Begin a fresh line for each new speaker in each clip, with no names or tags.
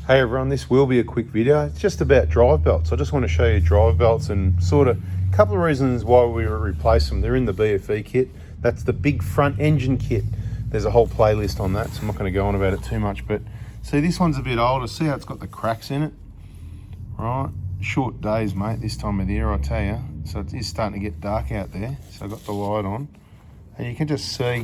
Hey everyone, this will be a quick video. It's just about drive belts. I just want to show you drive belts and sort of a couple of reasons why we replace them. They're in the BFE kit. That's the big front engine kit. There's a whole playlist on that, so I'm not going to go on about it too much. But see, this one's a bit older. See how it's got the cracks in it? Right, short days, mate, this time of the year, I tell you. So it is starting to get dark out there. So I've got the light on. And you can just see,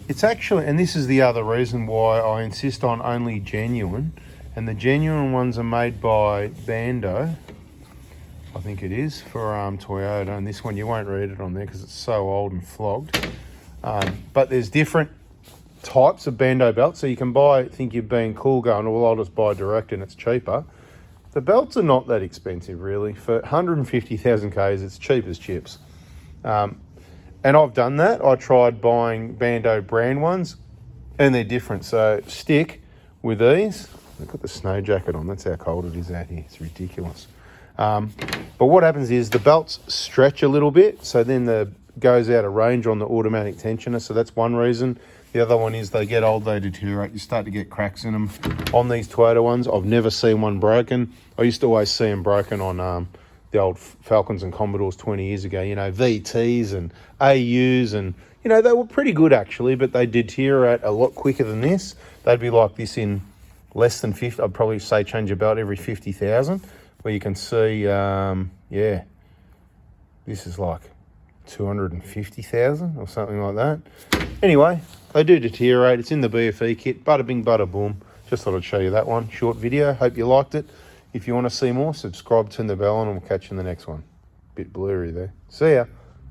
it's actually, and this is the other reason why I insist on only genuine. And the genuine ones are made by Bando, I think it is, for Toyota. And this one, you won't read it on there because it's so old and flogged. But there's different types of Bando belts. So you can buy, think you're being cool going, well, I'll just buy direct and it's cheaper. The belts are not that expensive, really. For 150,000 Ks, it's cheap as chips. And I've done that. I tried buying Bando brand ones, and they're different. So stick with these. I've got the snow jacket on. That's how cold it is out here. It's ridiculous. But what happens is the belts stretch a little bit, so then the goes out of range on the automatic tensioner. So that's one reason. The other one is they get old, they deteriorate. You start to get cracks in them. On these Toyota ones, I've never seen one broken. I used to always see them broken on the old Falcons and Commodores 20 years ago. You know, VTs and AUs, and you know, they were pretty good actually, but they deteriorate a lot quicker than this. They'd be like this in less than 50. I'd probably say change your belt every 50,000. Where you can see, yeah, this is like 250,000 or something like that. Anyway, they do deteriorate. It's in the BFE kit. Bada bing, bada boom. Just thought I'd show you that one. Short video. Hope you liked it. If you want to see more, subscribe, turn the bell on, and we'll catch you in the next one. Bit blurry there. See ya.